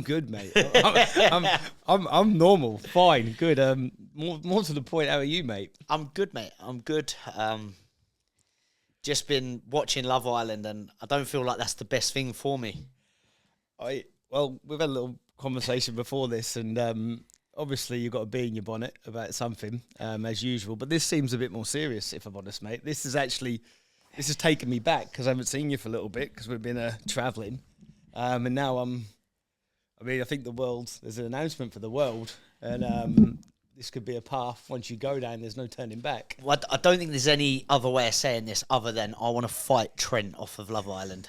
good, mate. I'm normal, fine, good. More to the point, how are you, mate? I'm good, mate. I'm good. Just been watching Love Island, and I don't feel like that's the best thing for me. Well, we've had a little conversation before this, and obviously you've got a bee in your bonnet about something, as usual. But this seems a bit more serious, if I'm honest, mate. This has taken me back because I haven't seen you for a little bit because we've been travelling, and now I think there's an announcement for the world, and this could be a path. Once you go down, there's no turning back. Well, I don't think there's any other way of saying this other than I want to fight Trent off of Love Island.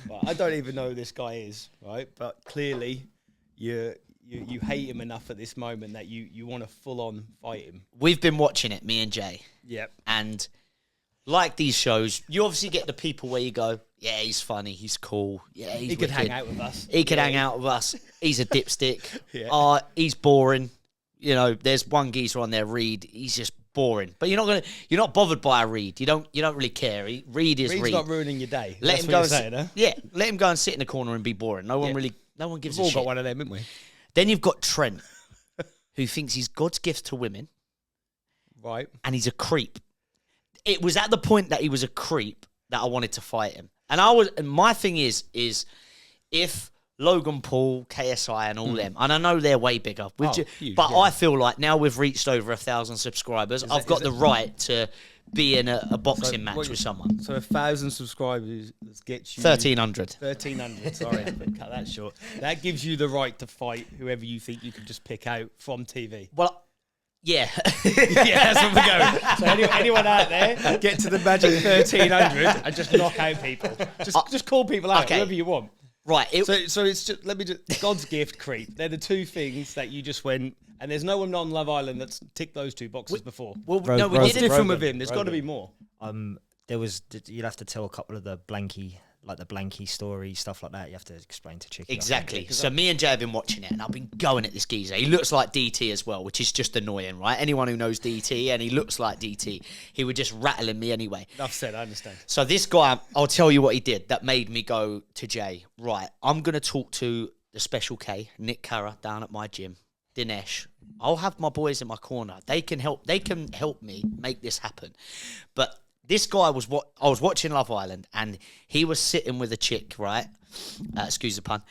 Well, I don't even know who this guy is, right? But clearly, you hate him enough at this moment that you want to full on fight him. We've been watching it, me and Jay. Yep. And like these shows, you obviously get the people where you go, yeah, he's funny, he's cool, yeah, he could hang out with us. He could hang out with us. He's a dipstick. Yeah. He's boring. You know, there's one geezer on there, Reed. He's just boring. But you're not bothered by a Reed. You don't really care. Reed is Reed. Reed's not ruining your day. Let That's him go. Let him go and sit in the corner and be boring. No one gives a We've shit. all got one of them, haven't we? Then you've got Trent, who thinks he's God's gift to women. Right. And he's a creep. It was at the point that he was a creep that I wanted to fight him. And my thing is if Logan Paul, KSI and all them, and I know they're way bigger, huge, but I feel like now we've reached over 1,000 subscribers, I've got the right to be in a boxing match with someone. So 1,000 subscribers gets you 1,300. 1,300. Sorry, I cut that short. That gives you the right to fight whoever you think you can just pick out from TV. Well, yeah. Yeah, that's where we're going. So anyone out there, get to the magic 1,300 and just knock out people. Just call people out, whoever you want. Right. So it's just God's gift, creep. They're the two things that you just went, and there's no one on Love Island that's ticked those two boxes before. Well, we did Rogan, different with him. There's got to be more. You'll have to tell a couple of the Blanky story, stuff like that. You have to explain to Chicky. Exactly. So me and Jay have been watching it, and I've been going at this geezer. He looks like DT as well, which is just annoying, right? Anyone who knows DT and he looks like DT, he would just rattle me anyway. Enough said, I understand. So this guy, I'll tell you what he did that made me go to Jay, right, I'm going to talk to the Special K, Nick Carra, down at my gym, Dinesh. I'll have my boys in my corner. They can help me make this happen. But this guy I was watching Love Island, and he was sitting with a chick, right? Excuse the pun.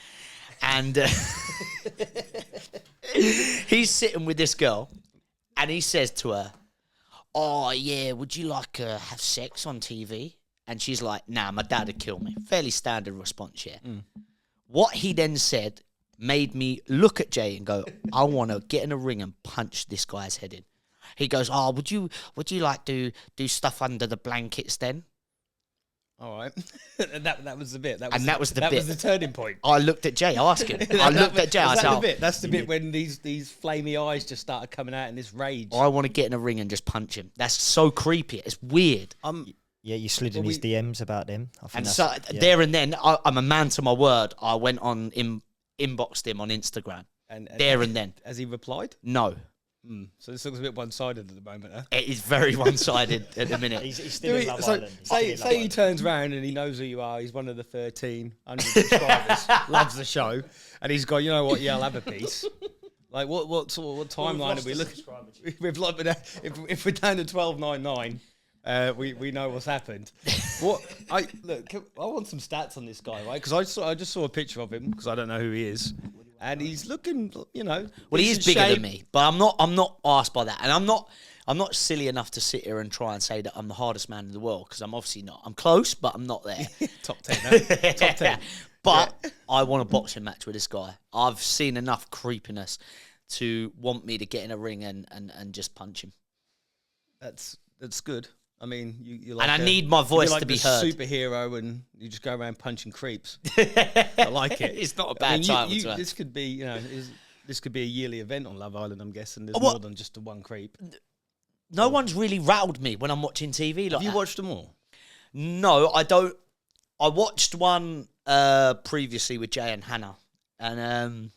And he's sitting with this girl, and he says to her, "Oh yeah, would you like to have sex on TV?" And she's like, "Nah, my dad would kill me." Fairly standard response, yeah. What he then said made me look at Jay and go, "I want to get in a ring and punch this guy's head in." He goes, "Oh, would you like to do stuff under the blankets then?" All right. that was the bit. That was the turning point. I looked at Jay asking. I looked at Jay. I said, "That's the bit when these flamey eyes just started coming out in this rage." I want to get in a ring and just punch him. That's so creepy. It's weird. Yeah, you slid in his DMs about him. There and then, I'm a man to my word. I went on inboxed him on Instagram. And then. Has he replied? No. So this looks a bit one-sided at the moment, huh? It is very one-sided at the minute. He's still in Love Island. Say he turns around and he knows who you are. He's one of the 1,300 subscribers. Loves the show, and he's got, you know what? Yeah, I'll have a piece. Like what timeline are we looking? We've like, if we're down to 12.99, we know what's happened. I want some stats on this guy, right? Because I just saw a picture of him because I don't know who he is. And he's looking, you know. Well, he is bigger than me, but I'm not asked by that, and I'm not silly enough to sit here and try and say that I'm the hardest man in the world because I'm obviously not. I'm close, but I'm not there. Top 10, Top 10. But I want a boxing match with this guy. I've seen enough creepiness to want me to get in a ring and just punch him. That's good. I mean, you like, and I need my voice like to be heard. Superhero, and you just go around punching creeps. I like it. It's not a bad time. This could be, you know, this could be a yearly event on Love Island. I'm guessing there's more than just the one creep. No one's really rattled me when I'm watching TV. Have you watched them all? No, I don't. I watched one previously with Jay and Hannah, and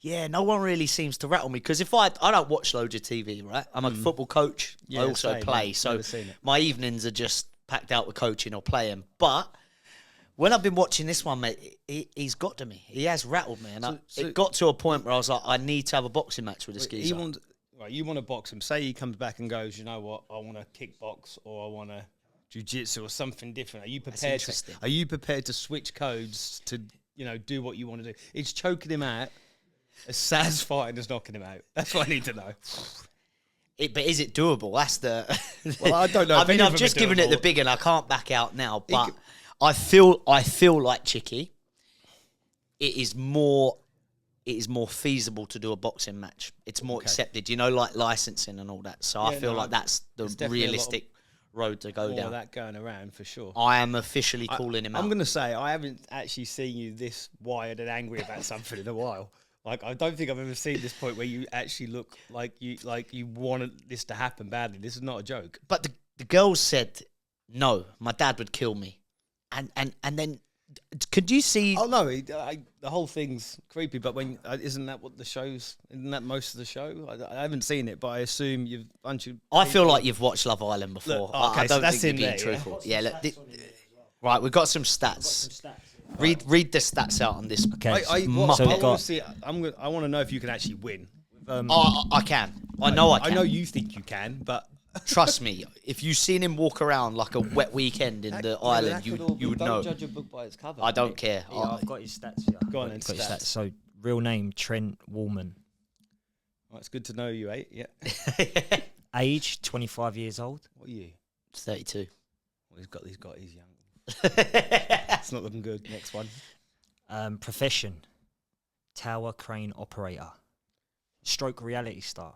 yeah, no one really seems to rattle me because I don't watch loads of TV, right? I'm a football coach. I also play, so my evenings are just packed out with coaching or playing. But When I've been watching this one, mate, he's got to me. He has rattled me. And it got to a point where I was like, I need to have a boxing match with this geezer. You want to box him. Say he comes back and goes, you know what, I want to kickbox or I want to jiu-jitsu or something different. Are you prepared to switch codes to, do what you want to do? It's choking him out as satisfying as knocking him out. That's what I need to know. But is it doable? That's the... Well, I don't know. I mean, I've just given it the big and I can't back out now, but I feel like Chicky, it is more feasible to do a boxing match. It's more accepted, like licensing and all that. So I feel like that's the realistic road to go down. Of that going around for sure. I am officially calling him out. I'm going to say I haven't actually seen you this wired and angry about something in a while. Like, I don't think I've ever seen this point where you actually look like you wanted this to happen badly. This is not a joke. But the girls said, no, my dad would kill me. And then, could you see... Oh, no, the whole thing's creepy, but isn't that what the show's... Isn't that most of the show? I haven't seen it, but I assume you've... I feel like you've watched Love Island before. Look, okay, I don't that's think you're being truthful. Yeah, look, right, we've got some stats. Read the stats out on this. Okay. I want to know if you can actually win. I can. I know I can. I know you think you can, but... Trust me, if you've seen him walk around like a wet weekend in the island, you would know. Don't judge a book by its cover. I don't care. Yeah, I've got his stats here. Go on, stats. So, real name, Trent Woolman. Well, it's good to know you, yeah. Age, 25 years old. What are you? 32. Well, he's young. It's not looking good. Next one. Profession, tower crane operator. Stroke reality star.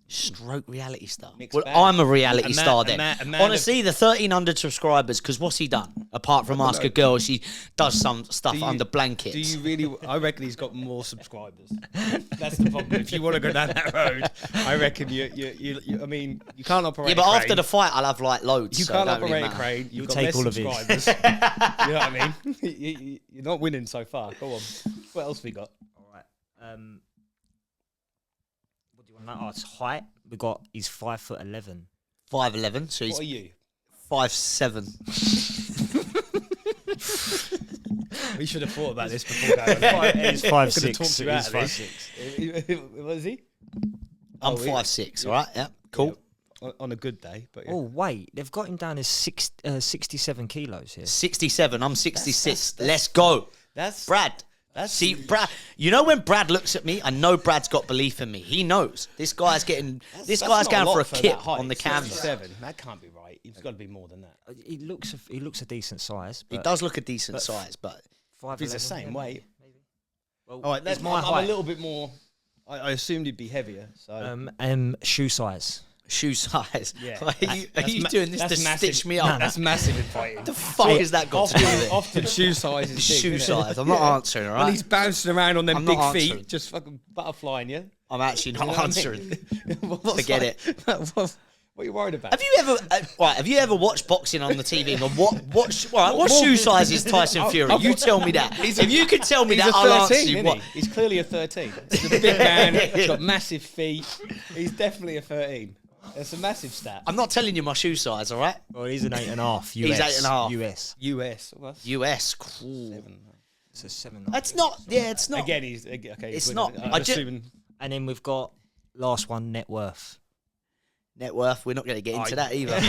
Stroke reality star. Well, I'm a reality star then. Amanda, honestly, the 1,300 subscribers, because what's he done? Apart from ask a girl, she does some stuff under blankets. Do you really? I reckon he's got more subscribers. That's the problem. If you want to go down that road, I reckon you I mean, you can't operate. Yeah, but after the fight, I'll have like loads. You can't operate a crane. You've got take less all subscribers. You know what I mean? You're not winning so far. Go on. What else we got? All right. What do you want to know? Oh, it's height. He's 5'11". 5'11", so he's... What are you? 5'7". We should have thought about this before that. He's 5'6". He's 5'6". What is he? I'm 5'6", all right? Yeah, cool. Yeah. On a good day. But yeah. Oh, wait. They've got him down as 67 kilos here. 67. I'm 66. Let's go. That's... Brad. See, Brad. You know when Brad looks at me, I know Brad's got belief in me. He knows this guy's going for a kip on the canvas. 7. That can't be right. He's got to be more than that. He looks a decent size. He does look a decent size, but if he's the same weight. Maybe. Well, all right, that's my height. I'm a little bit more. I assumed he'd be heavier. So shoe size. Shoe size. Yeah. Are you doing this to stitch me up? No, that's massive in fighting. The fuck has that got to do with it? Often shoe size is big, shoe size. I'm not answering, all right? Well, he's bouncing around on them I'm big not feet, answering. just fucking butterflying you. I'm actually not answering. Forget it. What are you worried about? Have you ever watched boxing on the TV? And what shoe size is Tyson Fury? You tell me that. If you can tell me that, I'll answer you. What? He's clearly a 13. He's a big man. He's got massive feet. He's definitely a 13. It's a massive stat. I'm not telling you my shoe size, all right? Well, he's an 8.5. US. He's 8.5. US. US. Cool. 7. It's a 7. That's not. Yeah, it's not. Again, he's okay. It's not. And then we've got last one, net worth. Net worth. We're not going to get into that either. I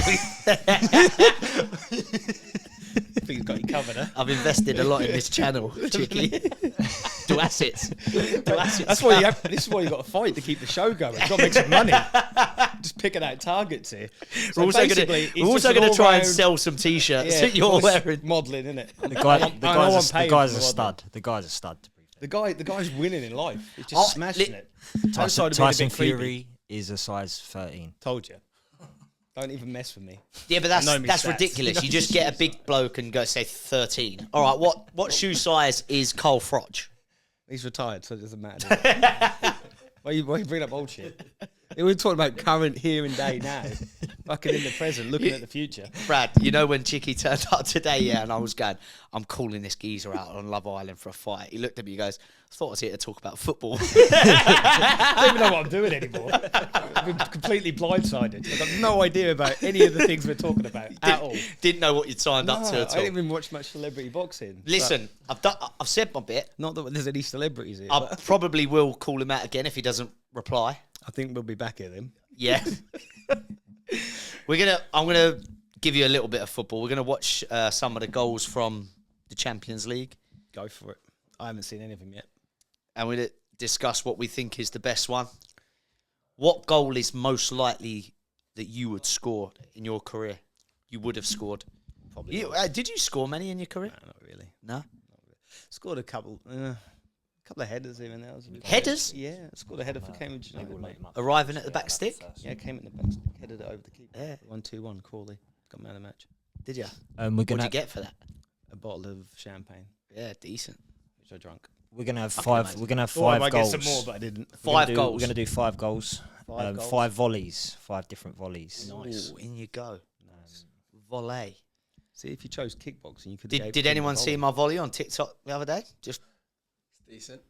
think he's got you covered, huh? I've invested a lot in this channel, Chicky. To assets. That's why this is why you got to fight to keep the show going. You've got to make some money. Just picking out targets here. We're also going to try and sell some t-shirts that you're wearing. Modelling, isn't it? The guy's a stud. The guy's a stud. The guy's winning in life. He's just smashing it. Tyson Fury is a size 13. Told you. Don't even mess with me. Yeah, but that's ridiculous. You just get a big bloke and go say 13. All right, what shoe size is Cole Froch? He's retired, so it doesn't matter. Why you bring up old shit? We're talking about current here and day now. Fucking in the present, looking at the future. Brad, you know when Chicky turned up today, yeah, and I was going, I'm calling this geezer out on Love Island for a fight. He looked at me, he goes, I thought I was here to talk about football. I don't even know what I'm doing anymore. I've been completely blindsided. I've got no idea about any of the things we're talking about at all. Didn't know what you'd signed up to at I all. didn't even watch much celebrity boxing. Listen, I've said my bit. Not that there's any celebrities here. I But probably will call him out again if he doesn't reply. I think we'll be back at him. Yeah. I'm gonna give you a little bit of football. We're gonna watch some of the goals from the Champions League. Go for it. I haven't seen any of them yet. And we're going to discuss what we think is the best one. What goal is most likely that you would score in your career? You would have scored. Probably. Did you score many in your career? No, not really. No. Not really. Scored a couple of headers even there. Headers? Yeah, I scored a header for Cambridge United, mate. Arriving at the back stick? Yeah, came in the back stick, headed it over the keeper. Yeah. 1-2-1, Crawley. Got man of the match. Did you? We're What gonna did you get for that? A bottle of champagne, Yeah, decent. which I drank. we're gonna have I can five. imagine. We're gonna have Thought I five might goals. get some more, but I didn't. Five We're goals. gonna do 5 goals. Five goals. 5 volleys. 5 different volleys. Nice. Ooh, in you go. Volley. See, if you chose kickboxing, you could. Did anyone see my volley on TikTok the other day? Just Decent.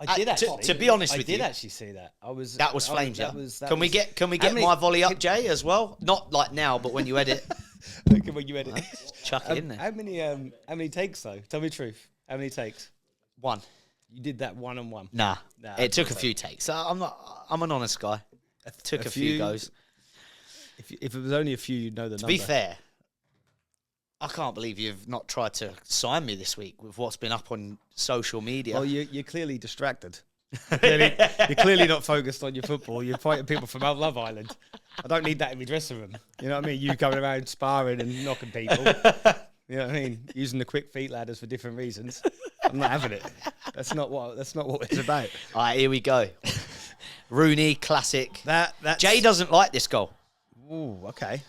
I did actually. to be honest with I you, did actually see that. that was flames. Yeah. That Can we was- get How many- my volley up, Jay, as well? Not like now, but when you edit, Okay, when you edit. chuck it in there. How many takes though? Tell me the truth. How many takes? One. You did that one-on-one. Nah. Nah, It took a that's few takes. I'm an honest guy. Took a few goes. If it was only a few, you'd know the To number. be fair, I can't believe you've not tried to sign me this week with what's been up on social media. Well, you're clearly distracted. You're clearly not focused on your football. You're fighting people from Love Island. I don't need that in my dressing room. You know what I mean? You going around sparring and knocking people. You know what I mean? Using the quick feet ladders for different reasons. I'm not having it. That's not what it's about. All right, here we go. Rooney, classic. That's Jay doesn't like this goal, Ooh, okay.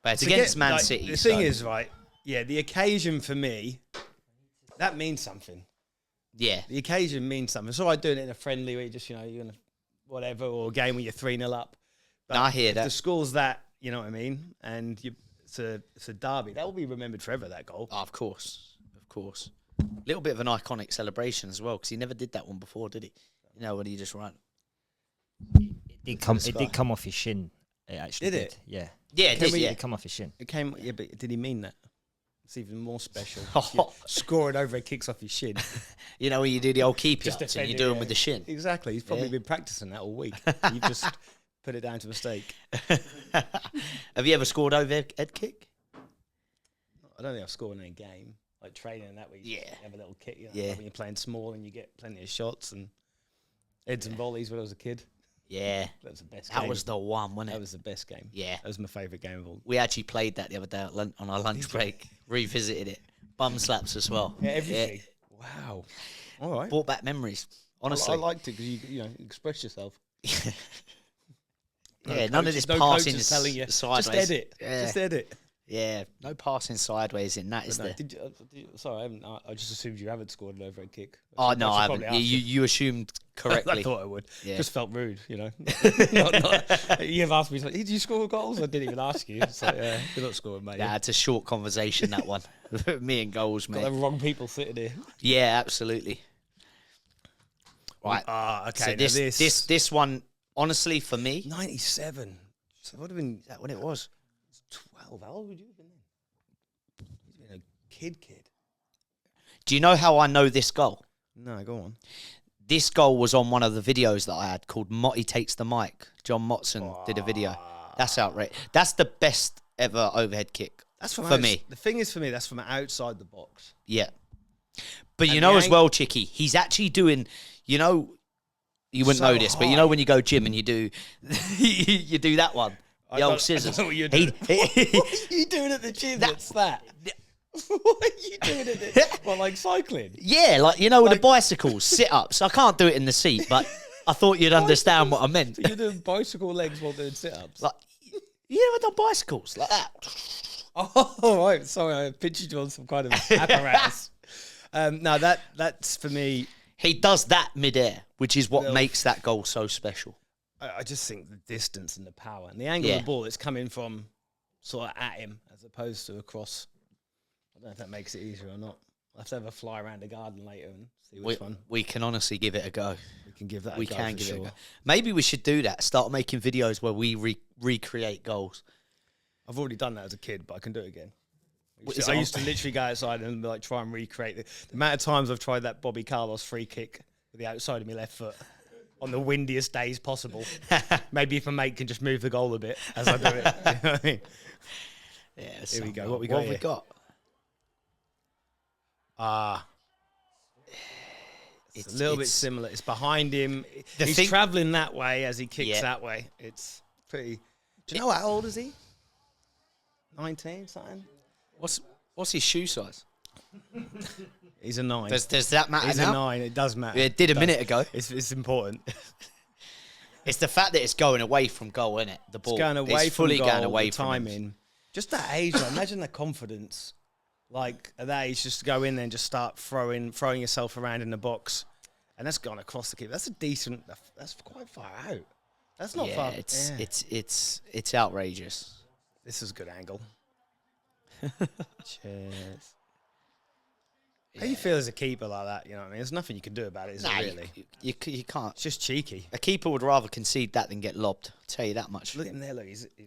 but it's To against get- Man like, City. The so- thing is, right? Yeah, the occasion for me, that means something. yeah, The occasion means something. It's all right doing it in a friendly where you just, you're going to whatever, or a game where you're 3-0 up. But No, I hear if that. the score's that, you know what I mean? And it's a derby. That will be remembered forever, that goal. oh, of course. Little bit of an iconic celebration as well, because he never did that one before, did he? You know, when he just ran. It did come off his shin. It actually Did did. it? Yeah. Yeah, it did, we- yeah. It come off his shin. It came, yeah, but did he mean that? It's even more special. Oh. You're scoring over kicks off his shin. You know when you do the old keep Just ups and you defending, do them yeah. with the shin. Exactly. He's probably Yeah. been practicing that all week. You've just put it down to mistake. Have you ever scored over head kick? I don't think I've scored in a game. Like training and that where you Yeah. have a little kick, you know, Yeah. like when you're playing small and you get plenty of shots and heads and volleys when I was a kid. Yeah, That was the best that game. was the one, wasn't That it? was the best game. Yeah. That was my favourite game of all. We actually played that the other day at on our lunch break. Revisited it. Bum slaps as well. Yeah, everything. Wow. All right. Brought back memories. Honestly. I liked it because you know, express yourself. Yeah, none of this no passing coaches telling you, sideways. just edit. Yeah. Just edit. Yeah, no passing sideways in that, is But no, there? sorry, I haven't. I just assumed you haven't scored an overhead kick. Oh, should- no, should I probably haven't. ask You assumed correctly. I thought I would. Yeah. Just felt rude, you know. You've asked me, did you score goals? I didn't even ask you. So, yeah, you're not scoring, mate. Nah, it's a short conversation, that one. Me and goals, Got the mate. wrong people sitting here. Yeah, absolutely. Right. Ah, okay. So now this one, honestly, for me, 97. So what have been is that when it was? 12? How old would you have been then? You've been a kid. Do you know how I know this goal? No, go on. This goal was on one of the videos that I had called Motty Takes the Mic. John Motson did a video. That's outrageous. That's the best ever overhead kick. That's from For me. The thing is, for me, that's from outside the box. Yeah. But you And know the as well, Chicky, he's actually doing, you know, you wouldn't So know this, but you high. know when you go gym and you do you do that one, the old scissors. I know what you're He- doing. What are you doing at the gym? That's that. What are you doing at the Well, like cycling? yeah, like, you know, with Like- the bicycles, sit-ups. I can't do it in the seat, but I thought you'd understand what I meant. So you're doing bicycle legs while doing sit-ups? Like, you ever done bicycles like that? Oh, right. Sorry, I pictured you on some kind of apparatus. No, that's for me. He does that mid-air, which is what Little- makes that goal so special. I just think the distance and the power and the angle of the ball it's coming from sort of at him as opposed to across. I don't know if that makes it easier or not. I'll have to have a fly around the garden later and see which one. We can honestly give it a go. We can give that a go. We can give sure. it a go. Maybe we should do that. Start making videos where we recreate goals. I've already done that as a kid, but I can do it again. Is I it used to literally go outside and like try and recreate the amount of times I've tried that Bobby Carlos free kick with the outside of my left foot on the windiest days possible. Maybe if a mate can just move the goal a bit as I do it. You know what I mean? Yeah, Here we go. What have we got? It's a little bit similar. It's behind him. He's travelling that way as he kicks that way. It's pretty. Do you know how old is he? 19 something. What's his shoe size? He's a 9. Does that matter He's now? a 9. It does matter. It did a minute ago. It's important. It's the fact that it's going away from goal, isn't it? The ball. It's going away it's from fully goal, going away the from timing. him. Just that age, though. Imagine the confidence. Like at that age, just to go in there and just start throwing yourself around in the box, and that's gone across the keeper. That's a decent. That's quite far out. That's not far. It's outrageous. This is a good angle. Cheers. How do you feel as a keeper like that? You know what I mean? There's nothing you can do about it, is there really? You can't. It's just cheeky. A keeper would rather concede that than get lobbed. I'll tell you that much. Look at him there. Look, he's unmarked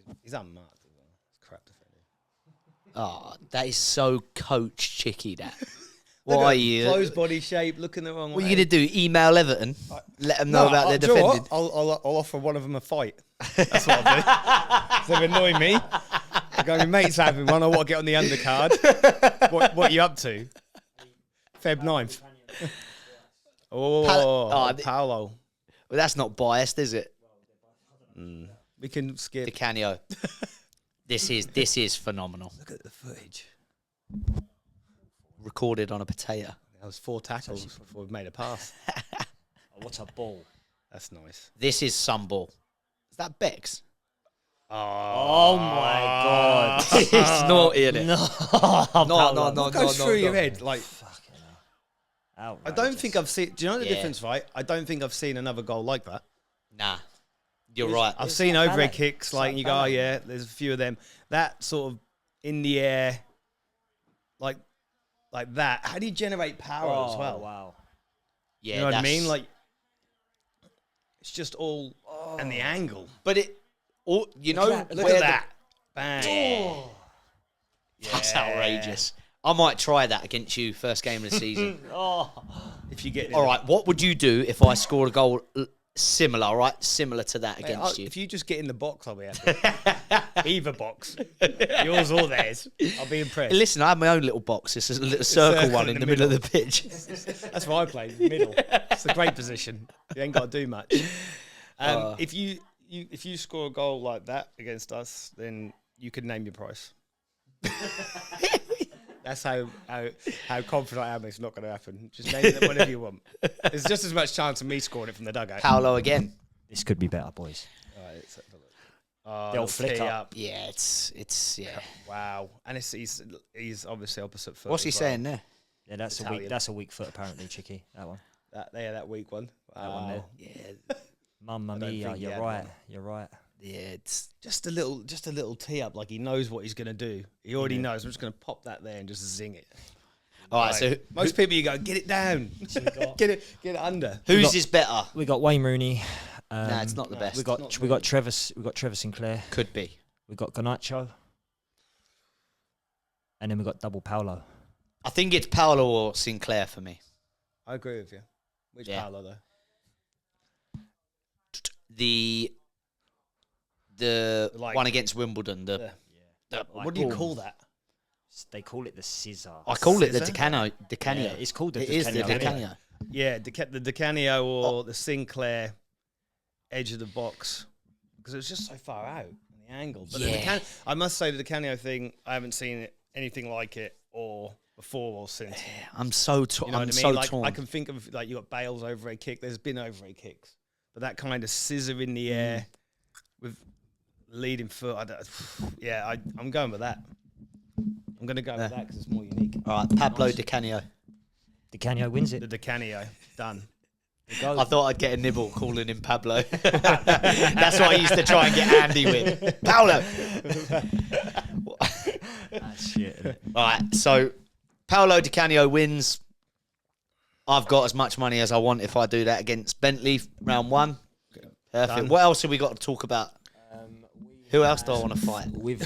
as well. It's crap defending. Oh, that is so Coach Chicky, that. What are you? Closed body shape, looking the wrong way. What are you going to do? Email Everton? Let them know about their do you know defending? what? I'll offer one of them a fight. That's what I'll do. So they annoy me. I go, my mate's having one. I want to get on the undercard. What are you up to? Feb 9th. Paolo. Well, that's not biased, is it? We can skip. Di Canio. This is phenomenal. Look at the footage. Recorded on a potato. That was 4 tackles before we made a pass. What a ball. That's nice. This is some ball. Is that Bex? Oh my God. It's naughty, isn't it? No. What goes through your head? Like, Outrageous. I don't think I've seen. Do you know the difference, right? I don't think I've seen another goal like that. Nah. You're right. I've seen like overhead ballet. kicks, It's like, like and you go, oh ballet. yeah, there's a few of them. That sort of in the air, like that. How do you generate power as well? Wow. Yeah, You know what I mean? that's- Like, it's just all and the angle. But Look where at that. Bang. That's outrageous. I might try that against you first game of the season. If you get All right, what would you do if I scored a goal similar, right? Similar to that against you. If you just get in the box, I'll be happy. Either box, yours or theirs. I'll be impressed. Listen, I have my own little box. This is a little circle one in the middle of the pitch. That's why I play middle. It's a great position. You ain't got to do much. If you score a goal like that against us, then you could name your price. That's how confident I am it's not going to happen. Just name it whatever you want. There's just as much chance of me scoring it from the dugout. Paolo again. This could be better, boys. All right, let's have a look. Oh, They'll flick tee up. Yeah, it's yeah. Wow. And he's obviously opposite foot. What's he as well. saying there? Yeah, that's Italian. that's a weak foot apparently, Chicky. That one. That weak one. That one there. Yeah, Mamma don't mia, think he you're had right. one. You're right. yeah. It's Just a little tee up, like he knows what he's going to do. He already knows. I'm just going to pop that there and just zing it. all right. Like, So most people, you go, get it down, get it under. whose is better? We got Wayne Rooney. Nah, it's not the best. We got Trevor Sinclair. Could be. We got Garnacho. And then we got double Paolo. I think it's Paolo or Sinclair for me. I agree with you. Which Yeah. Paolo though? The Like- one against Wimbledon. The What do you call that? They call it the scissor. I call it the Scissor? Di Yeah, Canio. it's called the It is the Di Di Canio. Canio. Yeah, the Di Canio or the Sinclair edge of the box because it was just so far out in the angle. But Yeah. I must say the Di Canio thing, I haven't seen anything like it or before or since. I'm so torn. You know I'm what I mean? so Like torn. I can think of like you got Bale's overhead kick. There's been overhead kicks, but that kind of scissor in the air with leading foot. I'm going with that. I'm going to go with that because it's more unique. All right, Pablo Di Canio. Di Canio wins The it. Di Canio done. I thought I'd get a nibble calling him Pablo. That's what I used to try and get Andy with. Paolo. That's shit. All right, so Paolo Di Canio wins. I've got as much money as I want if I do that against Bentley round 1. Perfect. Done. What else have we got to talk about? Who else do I want to fight? You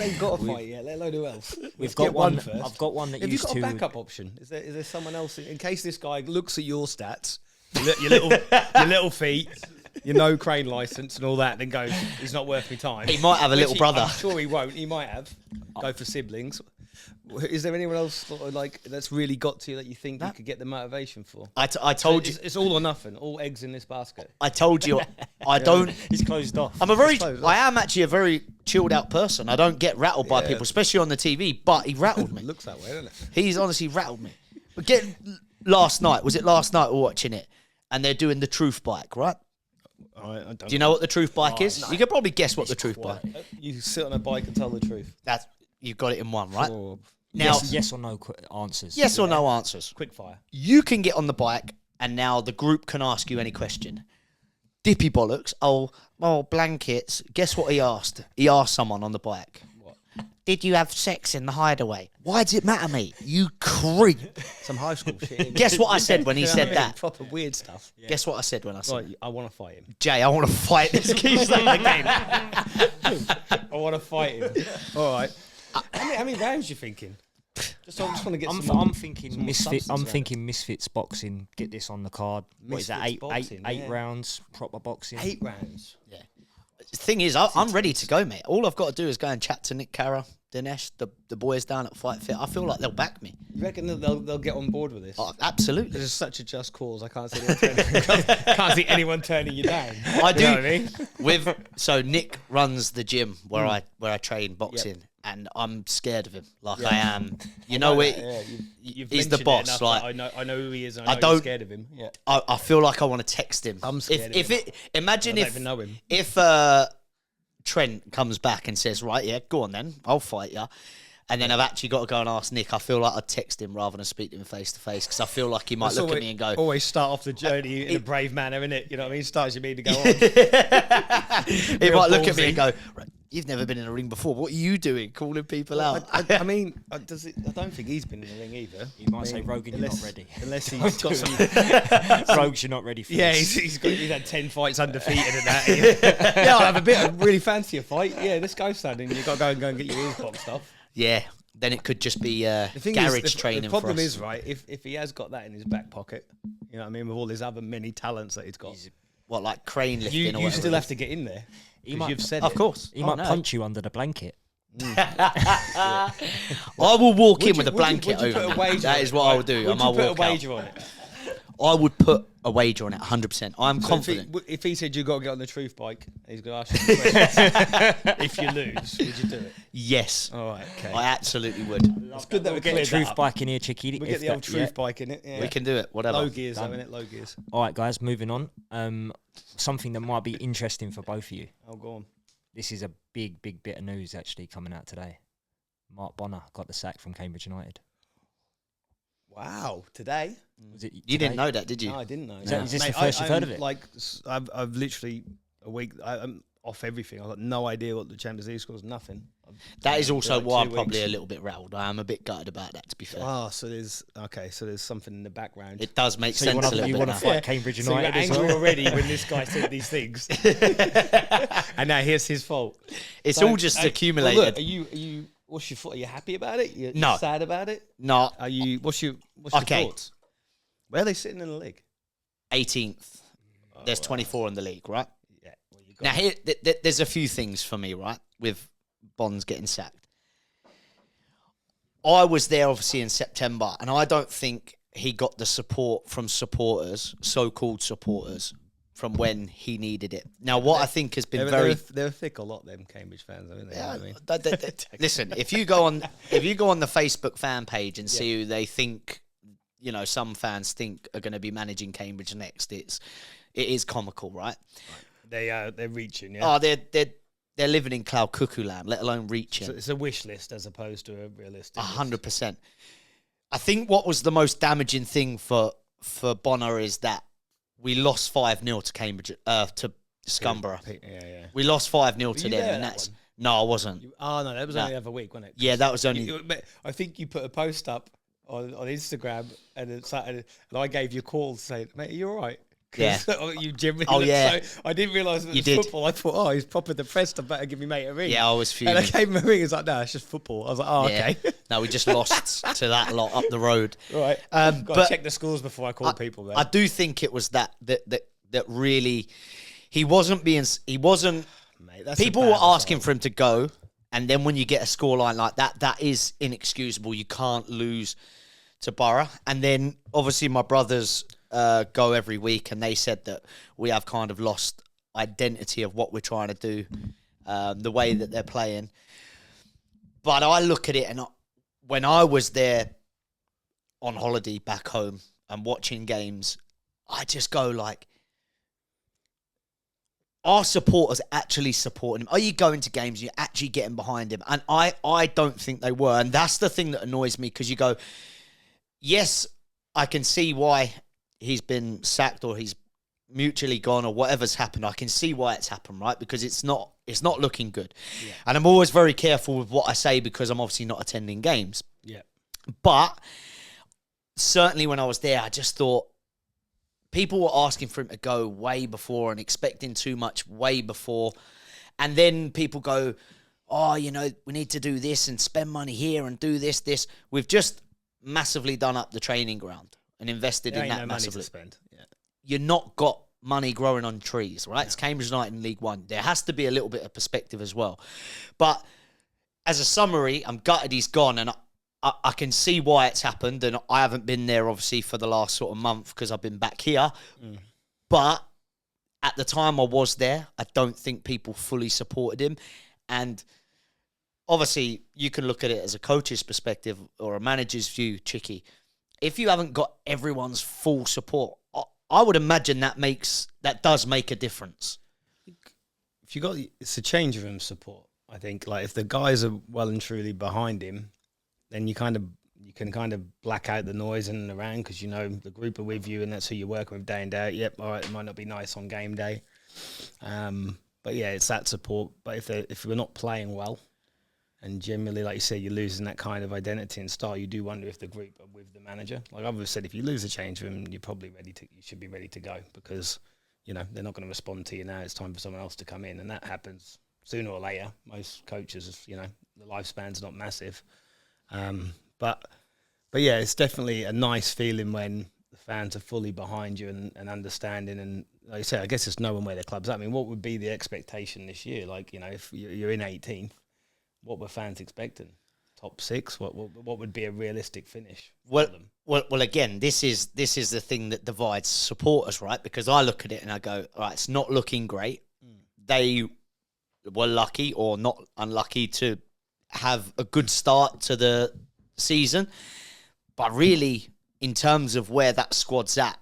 ain't got a fight yet, let alone who else. We've got one first. I've got one that Have you used got to. a backup option? Is there someone else in case this guy looks at your stats, your little feet, your no crane license and all that, then goes, he's not worth my time. He might have a little brother. I'm sure he won't. He might have. Go for siblings. Is there anyone else sort of like that's really got to you that you think you could get the motivation for? I told you. It's all or nothing. All eggs in this basket. I told you. I don't. He's closed off. I am actually a very chilled out person. I don't get rattled by people, especially on the TV. But he rattled me. It looks that way, doesn't it? He's honestly rattled me. But last night, was it last night we were watching it? And they're doing the truth bike, right? I don't Do you know what the truth bike is? no. You can probably guess what the truth bike. You sit on a bike and tell the truth. You've got it in one, right? Or Now, yes or no answers. yes or no answers. quick fire. You can get on the bike, and now the group can ask you any question. Dippy bollocks. Oh, blankets. Guess what he asked? He asked someone on the bike. What? Did you have sex in the hideaway? Why does it matter, mate? You creep. Some high school shit. Guess what I said when he You know said what I mean? that? Proper weird stuff. Guess what I said when I said Right, I want to fight him. Jay, I want to fight this geezer again. I want to fight him. All right. How many rounds you thinking? I just want to get I'm thinking more Misfit. substance I'm around thinking Misfits boxing. Get this on the card. What is that? Misfits Eight boxing, rounds, proper boxing. 8 rounds. Yeah. The thing is, I'm ready to go, mate. All I've got to do is go and chat to Nick Cara, Dinesh, the boys down at Fight Fit. I feel like they'll back me. You reckon that they'll get on board with this? Oh, absolutely. This is such a just cause. I can't see anyone turning you down. I do. You know what I mean? So Nick runs the gym where I train boxing, and I'm scared of him. Like I am. You know it. Yeah, you've he's the mentioned it boss. enough Like that I know who he is. And I I know don't- you're scared of him. Yeah. I feel like I want to text him. I'm scared If of him. imagine I don't if even know him. if Trent comes back and says, right, yeah, go on then, I'll fight you. And then I've actually got to go and ask Nick. I feel like I'd text him rather than speak to him face to face because I feel like he might That's look at always- me and go, Always start off the journey in a brave manner, innit? You know what I mean? Starts your mean to go on. he Real might look at me ballsy. and go, right, you've never been in a ring before. What are you doing, calling people out? I mean, I don't think he's been in the ring either. You might say, Rogan, you're not ready. Unless he's got some. Rogues, you're not ready for Yeah, this. he's had 10 fights undefeated and that. Yeah, I'll have a bit. I really fancy a fight. Yeah, let's go, standing. You've got to go and get your ears boxed off. Yeah, then it could just be The thing garage is, training the problem for us. is, right, if he has got that in his back pocket, you know what I mean, with all his other many talents that he's got, What, like crane lifting you or whatever? still have to get in there. He 'Cause might- you've said Of it. course. He Oh, might no. punch you under the blanket. I will walk in with a blanket would you put over a me. wager That on is it? what I would do. Would I you might put a walk out. wager on it? I would put a wager on it, 100%. I'm So confident. if he said you got to get on the truth bike, he's going to ask you questions. If you lose, would you do it? Yes, All right, okay. I absolutely would. It's good that We'll we get a cleared that truth up. bike in here, Chicky. We if get the that- old truth yeah. bike in it. Yeah. We can do it, whatever. Low gears, though, innit? Low gears. All right, guys, moving on. Something that might be interesting for both of you. Oh, go on. This is a big bit of news actually coming out today. Mark Bonner got the sack from Cambridge United. Wow, today? Was it You didn't know that, did you? No, I didn't know. Is this the first you've heard of it? Like, I've literally a week. I'm off everything. I've got no idea what the Champions League scores. Nothing. That is also like why 2 I'm probably weeks. a little bit rattled. I am a bit gutted about that, to be fair. Oh, so there's something in the background. It does make So sense a you little want bit to now. fight Cambridge So you're United as angry well? already when this guy said these things, and now here's his fault. It's So, all just well, accumulated. look, are you? What's your thought? Are you happy about it? You're No. sad about it? No, Are you? What's your Okay. thoughts? Where are they sitting in the league? 18th. There's 24 in the league, right? Yeah. Well, you got Now, here, there's a few things for me, right, with Bonds getting sacked. I was there, obviously, in September, and I don't think he got the support from supporters, so-called supporters, from when he needed it. Now, what I think has been they're a thick a lot, them Cambridge fans, aren't they? You know what I mean? Listen, if you go on the Facebook fan page and see who they think, you know, some fans think are going to be managing Cambridge next, it is comical, right? They're reaching. Yeah. Oh, they're living in cloud cuckoo land, let alone reaching. So it's a wish list as opposed to a realistic. 100%. I think what was the most damaging thing for Bonner is that we lost 5-0 to Cambridge, to Scunborough. Yeah. We lost 5-0 to you them, there and that that's one? no, I wasn't. No, that was only the other week, wasn't it? Yeah, that was only. I think you put a post up on Instagram and I gave you a call to say, mate, are you all right? Yeah. You generally so I didn't realise it was football. I thought, he's proper depressed. I better give me mate a ring. Yeah, I was fuming. And I gave him a ring. He's like, no, it's just football. I was like, okay. No, we just lost to that lot up the road. Right. Got to check the scores before I call people. Then. I do think it was that really, he wasn't. Mate, that's people were asking for him to go, and then when you get a scoreline like that, that is inexcusable. You can't lose to Borough, and then obviously my brothers go every week, and they said that we have kind of lost identity of what we're trying to do, the way that they're playing. But I look at it, and when I was there on holiday back home and watching games, I just go like, are supporters actually supporting him? Are you going to games and you're actually getting behind him? And I don't think they were. And that's the thing that annoys me, because you go, yes, I can see why he's been sacked or he's mutually gone or whatever's happened. I can see why it's happened, right? Because it's not looking good. Yeah. And I'm always very careful with what I say because I'm obviously not attending games. Yeah. But certainly when I was there, I just thought people were asking for him to go way before and expecting too much way before. And then people go, oh, we need to do this and spend money here and do this. We've just massively done up the training ground and invested in that massively. Money to spend. Yeah. You're not got money growing on trees, right? No. It's Cambridge United in League One. There has to be a little bit of perspective as well. But as a summary, I'm gutted he's gone, and I can see why it's happened, and I haven't been there, obviously, for the last sort of month because I've been back here. Mm. But at the time I was there, I don't think people fully supported him. And obviously, you can look at it as a coach's perspective or a manager's view, Chicky. If you haven't got everyone's full support, I would imagine that does make a difference. If it's a change room support. I think, like, if the guys are well and truly behind him, then you can kind of black out the noise in and around because the group are with you and that's who you're working with day in day out. Yep, all right, it might not be nice on game day, but yeah, it's that support. But if we're not playing well, and generally, like you say, you're losing that kind of identity and style, you do wonder if the group are with the manager. Like I've always said, if you lose a change room, you're probably you should be ready to go because they're not going to respond to you now. It's time for someone else to come in, and that happens sooner or later. Most coaches, the lifespan's not massive. But yeah, it's definitely a nice feeling when the fans are fully behind you and understanding. And like I say, I guess it's knowing where the club's at. I mean, what would be the expectation this year? Like, if you're in 18th, what were fans expecting? Top 6? What would be a realistic finish for them? Well, again, this is the thing that divides supporters, right? Because I look at it and I go, all right, it's not looking great. They were lucky or not unlucky to have a good start to the season, but really, in terms of where that squad's at,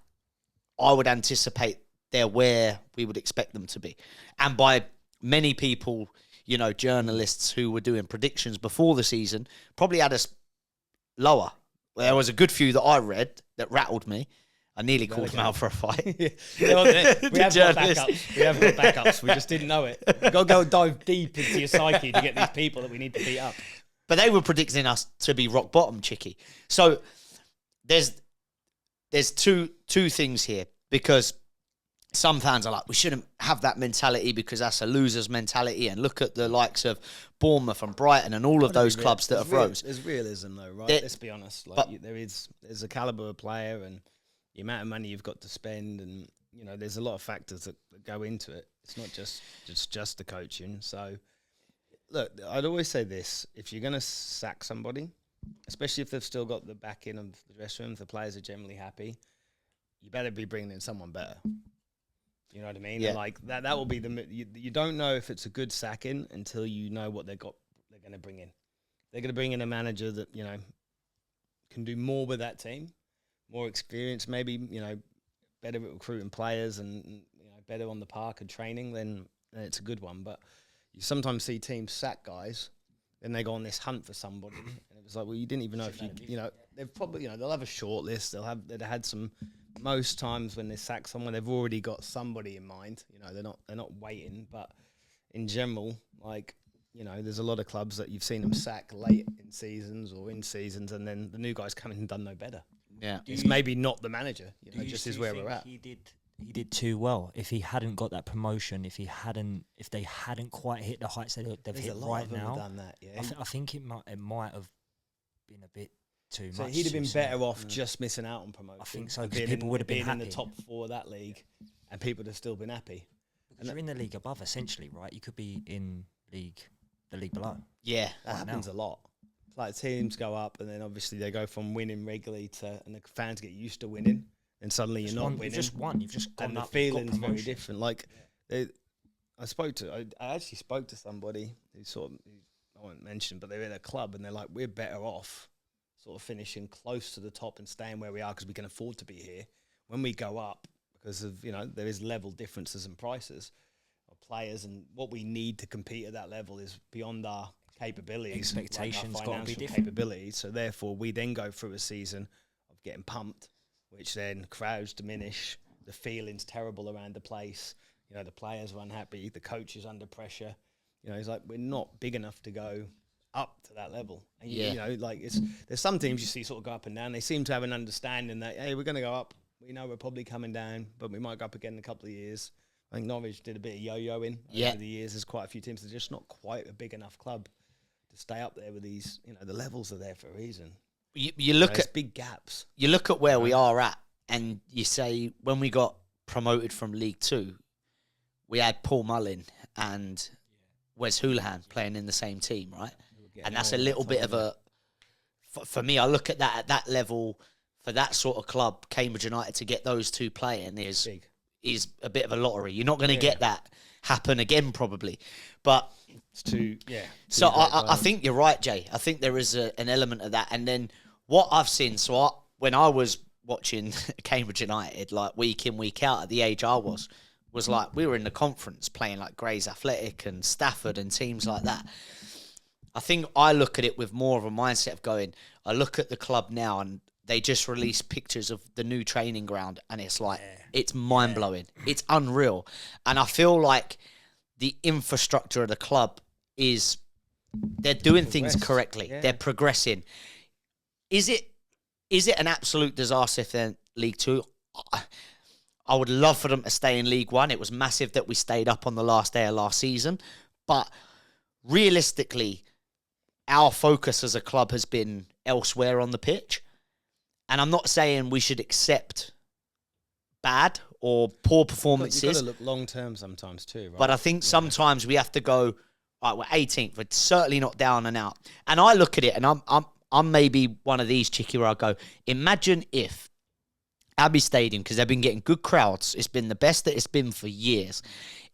I would anticipate they're where we would expect them to be. And by many people, journalists who were doing predictions before the season probably had us lower. There was a good few that I read that rattled me. I nearly called them out for a fight. We have got backups. We just didn't know it. We've got to go dive deep into your psyche to get these people that we need to beat up. But they were predicting us to be rock bottom, Chicky. So there's two things here, because some fans are like, we shouldn't have that mentality because that's a loser's mentality. And look at the likes of Bournemouth and Brighton and all of those clubs that have rose. There's realism though, right? Let's be honest. There's a caliber of player and the amount of money you've got to spend, and there's a lot of factors that go into it. It's not just the coaching. So look, I'd always say this: if you're going to sack somebody, especially if they've still got the backing of the dressing room, if the players are generally happy, you better be bringing in someone better. You know what I mean? Yeah. And like that will be you don't know if it's a good sacking until you know what they're going to bring in. They're going to bring in a manager that, can do more with that team, more experience, maybe, better at recruiting players and, better on the park and training, then it's a good one. But you sometimes see teams sack guys then they go on this hunt for somebody, and it was like, well, you didn't even know if you know, they've probably, they'll have a short list. They've had some. Most times when they sack someone, they've already got somebody in mind. They're not waiting. But in general, like, there's a lot of clubs that you've seen them sack late in seasons or in seasons, and then the new guy's come in and done no better. Yeah, it's maybe not the manager. Just is where we're at. He did too well. If he hadn't got that promotion, if they hadn't quite hit the heights that they've hit right now, done that. Yeah, I think it might have been a bit too so much. He'd have been better off just missing out on promotion. I think so, because people would have been happy in the top 4 of that league, and people would have still been happy. Because you're in the league above, essentially, right? You could be in the league below. Yeah, that happens a lot. Like teams go up, and then obviously they go from winning regularly and the fans get used to winning, and suddenly you're not winning. You've just won. You've just gone and up. The feeling's very different. Like, I actually spoke to somebody who I won't mention, but they're in a club, and they're like, we're better off sort of finishing close to the top and staying where we are because we can afford to be here. When we go up, because of, there is level differences in prices of players, and what we need to compete at that level is beyond our capabilities. Expectations like got to be different. Capabilities. So therefore, we then go through a season of getting pumped, which then crowds diminish. The feeling's terrible around the place. The players are unhappy. The coach is under pressure. It's like we're not big enough to go up to that level. And there's some teams you see sort of go up and down. They seem to have an understanding that, hey, we're going to go up. We know we're probably coming down, but we might go up again in a couple of years. I think Norwich did a bit of yo-yoing over the years. There's quite a few teams that are just not quite a big enough club to stay up there with these. The levels are there for a reason. You look at big gaps. You look at where we are at, and you say when we got promoted from League 2, we had Paul Mullin and Wes Houlihan playing in the same team, right? And that's a little bit of a, for me, I look at that at that level, for that sort of club, Cambridge United, to get those two playing is a bit of a lottery. You're not going to get that happen again, probably. But it's too, So I think you're right, Jay. I think there is an element of that. And then what I've seen, when I was watching Cambridge United, like week in, week out, at the age I was like, we were in the conference playing like Grays Athletic and Stafford and teams like that. I think I look at it with more of a mindset of going, I look at the club now and they just released pictures of the new training ground, and it's like, it's mind-blowing. It's unreal. And I feel like the infrastructure of the club they're doing things correctly. Yeah. They're progressing. Is it an absolute disaster if they're in League 2? I would love for them to stay in League 1. It was massive that we stayed up on the last day of last season. But realistically, our focus as a club has been elsewhere on the pitch. And I'm not saying we should accept bad or poor performances. You've got to look long term sometimes too, right? But I think sometimes we have to go, all right, we're 18th. We're certainly not down and out. And I look at it, and I'm maybe one of these, Chicky, where I go, imagine if Abbey Stadium, because they've been getting good crowds, it's been the best that it's been for years.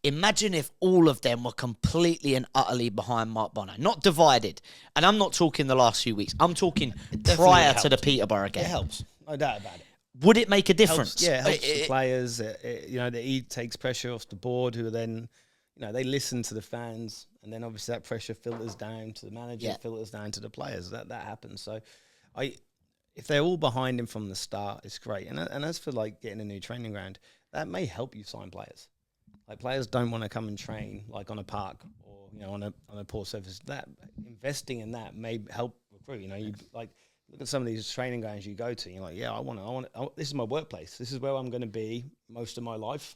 Imagine if all of them were completely and utterly behind Mark Bonner, not divided. And I'm not talking the last few weeks. I'm talking prior to the Peterborough game. It helps, no doubt about it. Would it make a difference? It helps the players. He takes pressure off the board, who then, they listen to the fans, and then obviously that pressure filters down to the manager, filters down to the players. That happens. So, if they're all behind him from the start, it's great. And as for like getting a new training ground, that may help you sign players. Like, players don't want to come and train like on a park or on a poor surface. That investing in that may help recruit. You like look at some of these training grounds you go to. And you're like, I want. This is my workplace. This is where I'm going to be most of my life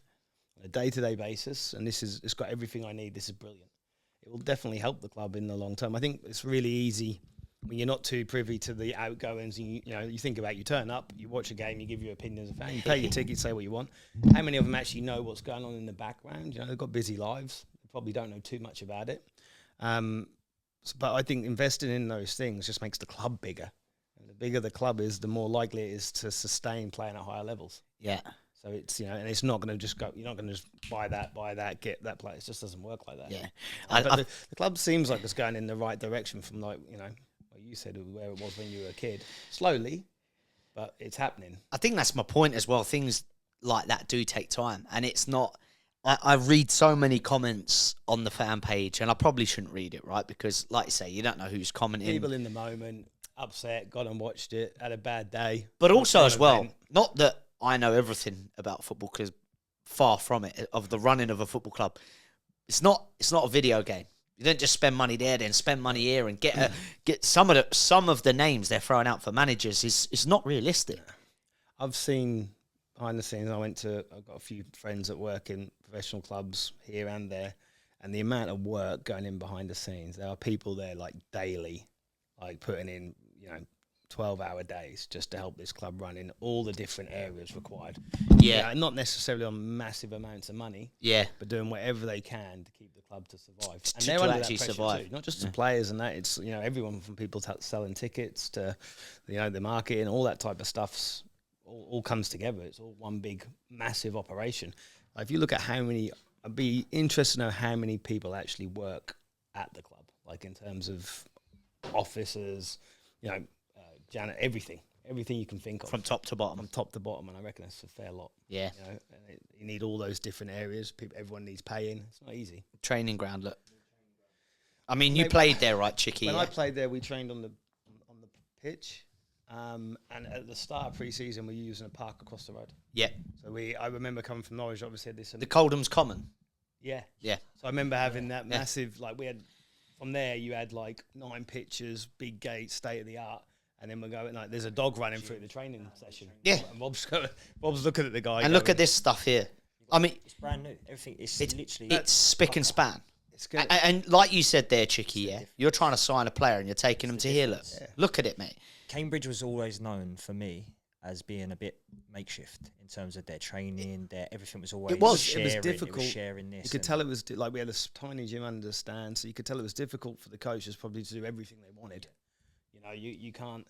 on a day-to-day basis. And it's got everything I need. This is brilliant. It will definitely help the club in the long term. I think it's really easy when you're not too privy to the outgoings, and you think about, you turn up, you watch a game, you give your opinion as a fan, you pay your ticket, say what you want. How many of them actually know what's going on in the background? They've got busy lives. They probably don't know too much about it. But I think investing in those things just makes the club bigger. And the bigger the club is, the more likely it is to sustain playing at higher levels. Yeah. So it's, and it's not going to just go, you're not going to just buy that, get that player. It just doesn't work like that. Yeah. But the club seems like it's going in the right direction from like you said, where it was when you were a kid. Slowly, but it's happening. I think that's my point as well. Things like that do take time, and it's not I read so many comments on the fan page, and I probably shouldn't read it, right? Because, like you say, you don't know who's commenting. People in the moment, upset, got and watched it, had a bad day. But also as well, not that I know everything about football, because far from it, of the running of a football club. It's not a video game. You don't just spend money there, then spend money here, and get some of the names they're throwing out for managers is not realistic. I've seen behind the scenes. I've got a few friends that work in professional clubs here and there, and the amount of work going in behind the scenes. There are people there like daily, like putting in 12-hour days just to help this club run in all the different areas required. Yeah, not necessarily on massive amounts of money. Yeah, but doing whatever they can to keep the club to survive. And they're under actually that survive, too. Not just the players and that. It's everyone from people selling tickets to the marketing, all that type of stuff's all comes together. It's all one big massive operation. If you look at how many, I'd be interested to know how many people actually work at the club, like in terms of officers, Janet, everything you can think of. From top to bottom. And I reckon that's a fair lot. Yeah. You need all those different areas. Everyone needs paying. It's not easy. Training ground, look. I mean, you played there, right, Chicky? When I played there, we trained on the pitch. And at the start of pre-season, we were using a park across the road. Yeah. So I remember coming from Norwich, obviously had this. The Coldham's Common. Yeah. Yeah. So I remember having that massive, we had, from there, you had 9 pitches, big gates, state of the art. And then we're going, there's a dog running through the training session. Yeah. And Bob's looking at the guy. And look at this stuff here. I mean, it's brand new. Everything is literally. It's spick and span. It's good. And like you said there, Chicky, you're trying to sign a player and you're taking them to here. Look at it, mate. Cambridge was always known for me as being a bit makeshift in terms of their training. Everything was always it was difficult. It was sharing this. You could tell it was we had a tiny gym under the stand, so you could tell it was difficult for the coaches probably to do everything they wanted. You can't.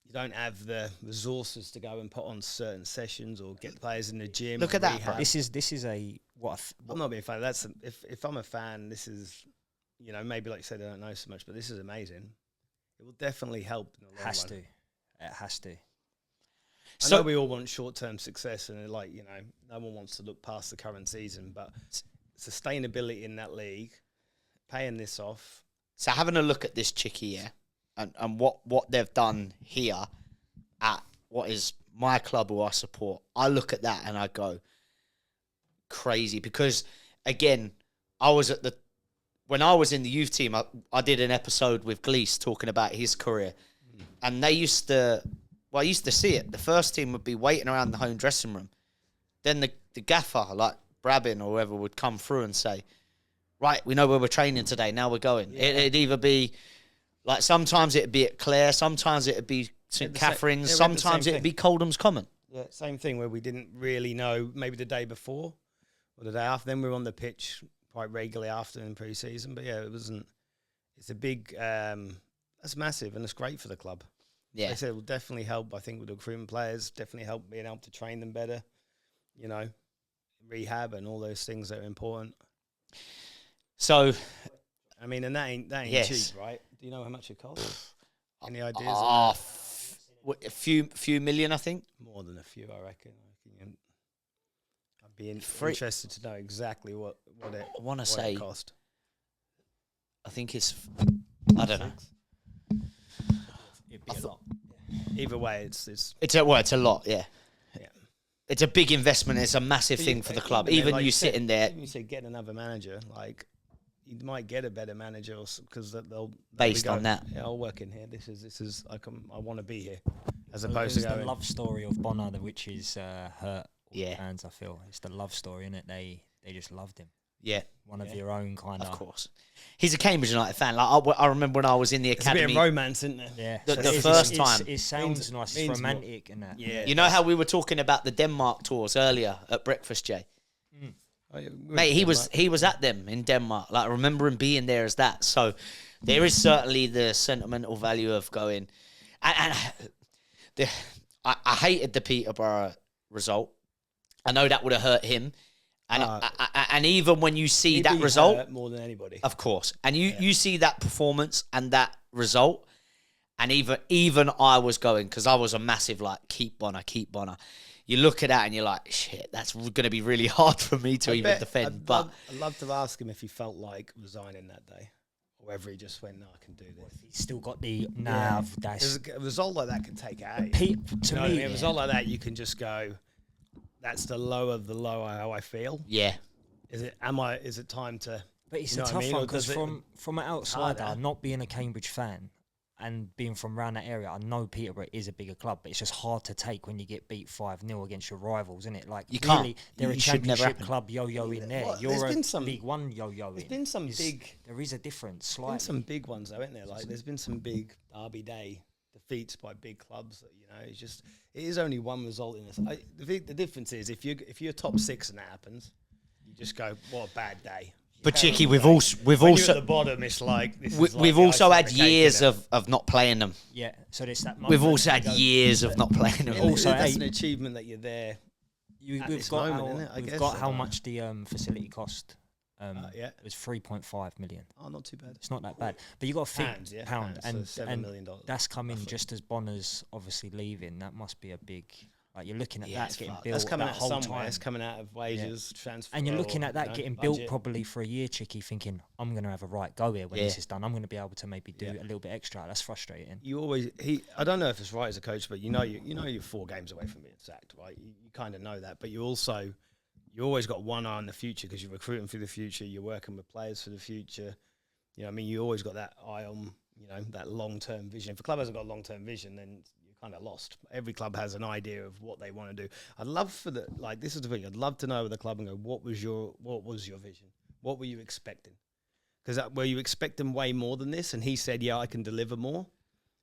You don't have the resources to go and put on certain sessions or get players in the gym. Look at that. Rehab. This is a what I'm not being funny. If I'm a fan, this is maybe like you said, I don't know so much, but this is amazing. It will definitely help in the long run. It has to. I know we all want short-term success, and no one wants to look past the current season, but sustainability in that league, paying this off. So having a look at this Chicky, and what they've done here at what is my club who I support, I look at that and I go crazy, because again, when I was in the youth team, I did an episode with Glees talking about his career, and they used to. Well, I used to see it. The first team would be waiting around the home dressing room. Then the gaffer, like Brabin or whoever, would come through and say, right, we know where we're training today. Now we're going. Yeah. It'd either be, sometimes it'd be at Clare. Sometimes it'd be St Catherine's. Sometimes it'd be Coldham's Common. Yeah, same thing where we didn't really know, maybe the day before or the day after. Then we were on the pitch quite regularly after in pre-season. But yeah, it's a big, that's massive, and it's great for the club. Yeah. They said it will definitely help, I think, with recruiting players, definitely help being able to train them better, rehab and all those things that are important. So, I mean, and that ain't cheap, right? Do you know how much it costs? Any ideas? A few million, I think. More than a few, I reckon. I'd be interested to know exactly what it cost. I think it's, I don't know. It'd be a lot. Either way, it's a lot, yeah. It's a big investment. It's a massive thing for the club. Even you sitting there. Even you say get another manager, you might get a better manager because they'll based on that. Yeah, I'll work in here. This is I want to be here, as opposed to going. The love story of Bonner, which is hurt all fans. I feel it's the love story, isn't it? They just loved him. Yeah, one of your own kind of. Of course, he's a Cambridge United fan. I remember when I was in the academy. There's a bit of romance, isn't there? Yeah, the first time. It sounds nice. It's romantic and that. Yeah, you know how we were talking about the Denmark tours earlier at breakfast, Jay. Oh, yeah, mate, he was at them in Denmark. I remember him being there as that. So there is certainly the sentimental value of going. And I hated the Peterborough result. I know that would have hurt him. And even when you see that result, more than anybody, of course, and you see that performance and that result, and even I was going, because I was a massive keep Bonner. you look at that and you're like, shit, that's going to be really hard for me to even defend. I'd love to ask him if he felt like resigning that day, or whether he just went, "No, I can do this." He's still got the There's a result like that can take it out. To me, a result like that, you can just go, "That's the low of the low how I feel." Yeah. Is it time to? But it's you know a what I tough mean? one Or because does it- from an outsider, harder? not being a Cambridge fan and being from around that area, I know Peterborough is a bigger club, but it's just hard to take when you get beat 5-0 against your rivals, isn't it? Like, You really, can't. they're a It should never championship happen. club yo-yoing there. Well, You're there's a been some- League One yo-yoing. There's been some big. There is a difference, Been slightly. some big ones though, isn't there? Like there's been some big Derby Day defeats by big clubs. That, it is only one result in this. The difference is if you're top 6 and that happens, you just go, what a bad day. But Chicky, we've also When you're at the bottom, it's like we've also had years of not playing them. Yeah, so there's that. We've moment also had you go- years of not playing them. Also, that's an achievement that you're there. At We've this got moment, how, innit, I we've guess. got how much the facility cost. Yeah. It was 3.5 million. Oh, not too bad. It's not that bad, but you got to think Pounds, yeah, pound, pounds, so $7 and million, that's coming roughly. just as Bonner's obviously leaving. That must be a big. Like you're looking at Yeah, that it's getting fucked. built That's coming that out whole somewhere. time. It's coming out of wages, transfer. And you're looking or, at that you know, getting budget. built probably for a year, Chicky, thinking I'm going to have a right go here when Yeah. this is done. I'm going to be able to maybe do Yeah. a little bit extra. That's frustrating. You always I don't know if it's right as a coach, but you're 4 games away from being sacked, right? You kind of know that, but you always got one eye on the future because you're recruiting for the future, you're working with players for the future. You know, what I mean, you always got that eye on that long-term vision. If a club hasn't got a long-term vision, then you're kind of lost. Every club has an idea of what they want to do. I'd love this is the thing. I'd love to know with the club and go, what was your vision? What were you expecting? Because were you expecting way more than this? And he said, yeah, I can deliver more.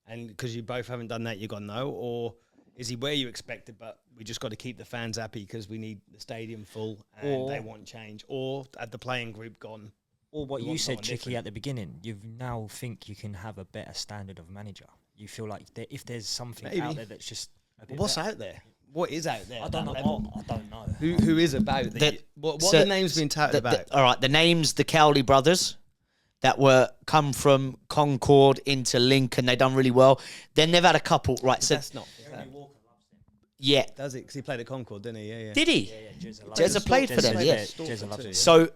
And because you both haven't done that, you got no. Or is he where you expected, but we just got to keep the fans happy because we need the stadium full and they want change? Or had the playing group gone? Or what We you want said, someone Chicky, different. at the beginning, you now think you can have a better standard of manager. You feel like if there's something Maybe. out there that's just a bit What's better. out there? What is out there? I at don't that know. level? I don't know. Who is about that? What So- are the names being touted about? All right, the names, the Cowley brothers that come from Concord into Lincoln, they done really well. Then they've had a couple, right? So That's not. yeah, Does it? Because he played at Concord, didn't he? Yeah, yeah. did he? Jezza played for them, Jezza- yeah. Jezza loves it. So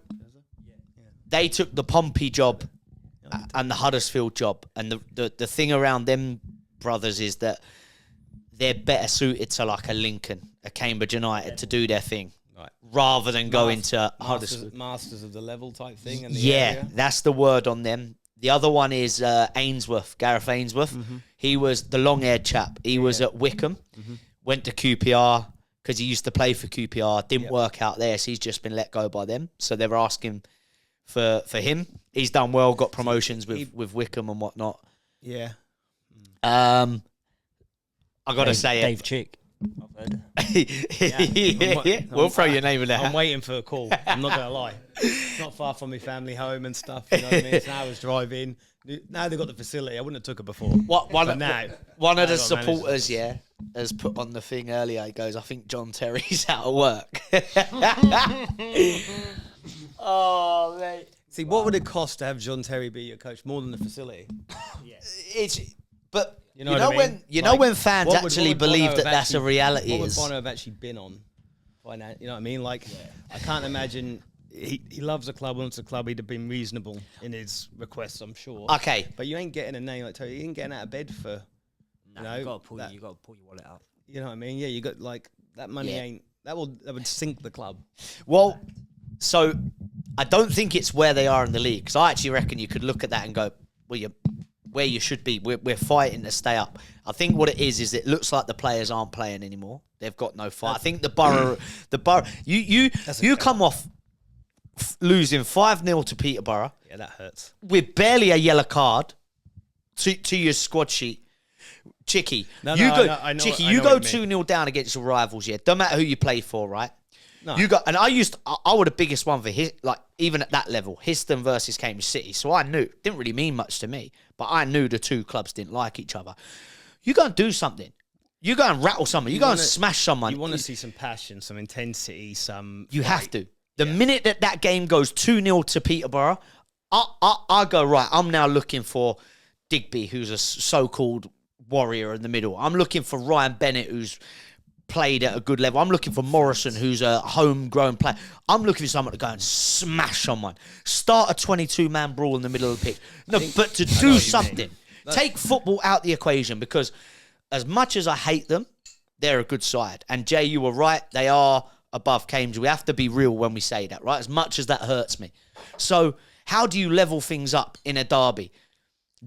they took the Pompey job and the Huddersfield job, and the thing around them brothers is that they're better suited to like a Lincoln, a Cambridge United to do their thing, Right. rather than go into Huddersfield. Masters of the level type thing. In the Yeah, area. that's the word on them. The other one is Ainsworth, Gareth Ainsworth. Mm-hmm. He was the long-haired chap. He was at Wickham, went to QPR because he used to play for QPR. Didn't work out there, so he's just been let go by them. So they were asking for him. He's done well, got promotions with Wickham and whatnot. Yeah. I got to say Dave Chick. I've heard. it. We'll throw your name in there. I'm waiting for a call. I'm not gonna lie. It's not far from my family home and stuff. You know what I mean? It's an hour's drive in. Now they've got the facility. I wouldn't have took it before. One But of now, the I've got to supporters, has put on the thing earlier. He goes, I think John Terry's out of work. Oh, mate. See, what would it cost to have John Terry be your coach? More than the facility. But You know what I mean? when fans what would- actually what would believe Bono that have that's a actually- reality What would is. Bono have actually been on? You know what I mean? Like, I can't imagine. He loves the club, wants the club. He'd have been reasonable in his requests, I'm sure. Okay. But you ain't getting a name like Terry. You ain't getting out of bed for, you know. you got to pull that- your wallet out. You know what I mean? Yeah, you got like that money Yeah. ain't that would sink the club. Well, so I don't think it's where they are in the league. Because I actually reckon you could look at that and go, well, you're where you should be. We're fighting to stay up. I think what it is it looks like the players aren't playing anymore. They've got no fight. I think the borough, you come off losing 5-0 to Peterborough Yeah, that hurts. with barely a yellow card to your squad sheet. Chicky, No, you no, go, I know Chicky, what you you go mean. 2-0 down against your rivals. Yeah, don't matter who you play for, right? No. You got, and I was the biggest one for his, like even at that level, Histon versus Cambridge City. So I knew it didn't really mean much to me, but I knew the two clubs didn't like each other. You go and do something. You go and rattle someone. You go and smash someone. You want to see some passion, some intensity, some. You have fight. to. The minute that game goes 2-0 to Peterborough, I go, right, I'm now looking for Digby, who's a so-called warrior in the middle. I'm looking for Ryan Bennett, who's played at a good level. I'm looking for Morrison, who's a homegrown player. I'm looking for someone to go and smash someone. Start a 22-man brawl in the middle of the pitch. No, but to do something. Take football out the equation, because as much as I hate them, they're a good side. And Jay, you were right. They are above Cambridge. We have to be real when we say that, right? As much as that hurts me. So how do you level things up in a derby?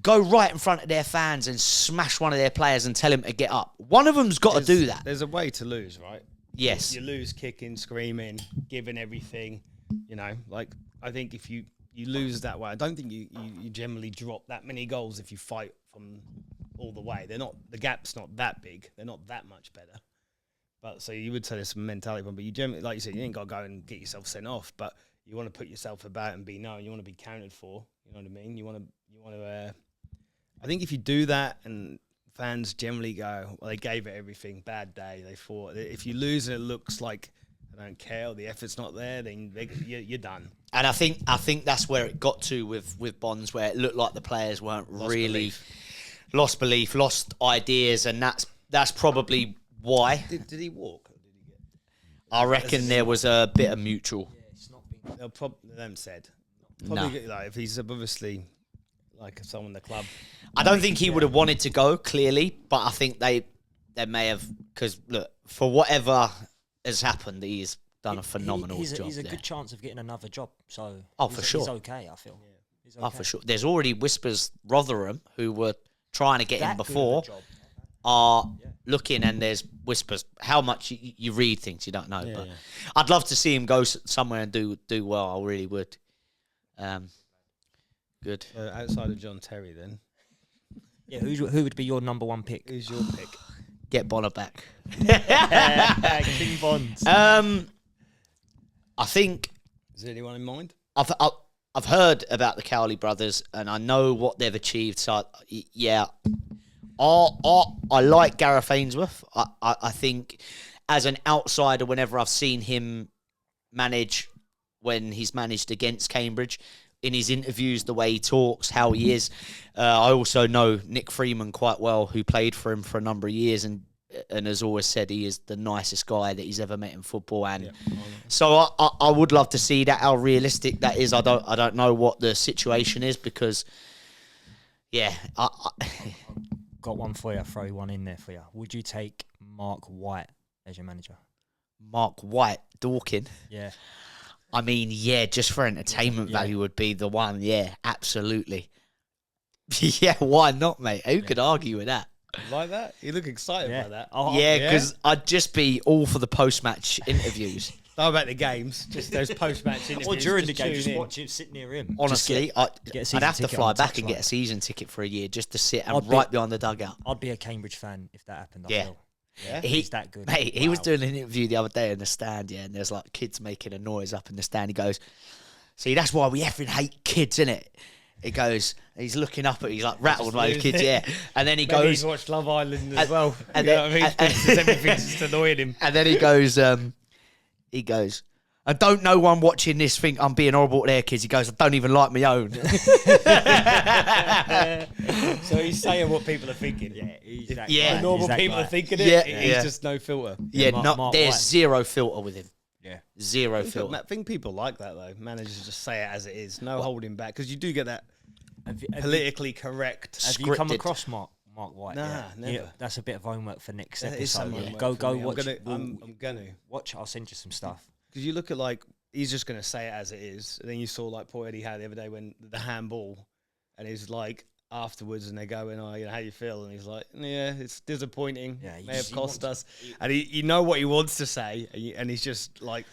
Go right in front of their fans and smash one of their players and tell him to get up. One of them's got to do that. There's a way to lose, right? Yes. You lose kicking, screaming, giving everything. You know, like, I think if you lose that way, I don't think you generally drop that many goals if you fight from all the way. The gap's not that big. They're not that much better. But so you would say there's some mentality problem, but you generally, like you said, you ain't got to go and get yourself sent off, but you want to put yourself about and be known. You want to be counted for. You know what I mean? You want to. I think if you do that, and fans generally go, well, they gave it everything. Bad day. They fought. If you lose and it looks like they don't care or the effort's not there, then you're done. And I think that's where it got to with Bonds, where it looked like the players weren't lost belief, lost ideas, and that's probably why. Did he walk? Or did he get? I reckon there was a bit of mutual. Yeah, it's not been. Them said. Probably like, if he's obviously like someone in the club. I don't think he would have wanted to go, clearly, but I think they may have, because look, for whatever has happened, he's done a phenomenal job. He's a good chance of getting another job. So for sure, he's okay. I feel. Yeah. He's okay. For sure. There's already whispers. Rotherham, who were trying to get him before, are looking, and there's whispers. How much you read things you don't know, but I'd love to see him go somewhere and do well. I really would. Good. Outside of John Terry, then. Yeah, who would be your number one pick? Who's your pick? Get Bonner back. King Bonds. I think. Is there anyone in mind? I've heard about the Cowley brothers, and I know what they've achieved. So yeah, I like Gareth Ainsworth. I think as an outsider, whenever I've seen him manage, when he's managed against Cambridge, in his interviews, the way he talks, how he is. I also know Nick Freeman quite well, who played for him for a number of years, and has always said he is the nicest guy that he's ever met in football. And so I would love to see that. How realistic that is, I don't know what the situation is, because I got one for you. Throw one in there for you. Would you take Mark White as your manager? Mark White, Dorking. Yeah. I mean, just for entertainment value would be the one. Yeah, absolutely. Yeah, why not, mate? Who could argue with that? Like that? You look excited by that. Because I'd just be all for the post-match interviews. Not about the games, just those post-match interviews. Or during the game, just watch him sit near him. Honestly, I'd have to fly back and get a season ticket for a year just to sit right behind the dugout. I'd be a Cambridge fan if that happened. I feel. Yeah, he's that good. Mate, he was doing an interview the other day in the stand, and there's like kids making a noise up in the stand. He goes, "See, that's why we effing hate kids, innit?" He goes, he's looking up at, he's like rattled by the kids, and then he goes, he's watched Love Island as well. And you know what I mean? Everything's just annoying him. And then he goes, I don't know one watching this think I'm being horrible to their kids. He goes, I don't even like my own. So he's saying what people are thinking. Yeah, normal people are thinking it. He's just no filter. Mark there's White. Zero filter with him. Yeah, zero filter. I think people like that though. Managers just say it as it is, no holding back, because you do get that politically correct. Have you come across Mark White? Nah, never. Yeah, that's a bit of homework for next That is episode. some homework Go for me. watch. I'm gonna watch. I'll send you some stuff. Because you look at like he's just gonna say it as it is, and then you saw like poor Eddie Howe the other day when the handball, and he's like afterwards, and they're going, "Oh, you know, how you feel?" And he's like, "Yeah, it's disappointing. Yeah, may have cost us." And you know what he wants to say, and he's just like,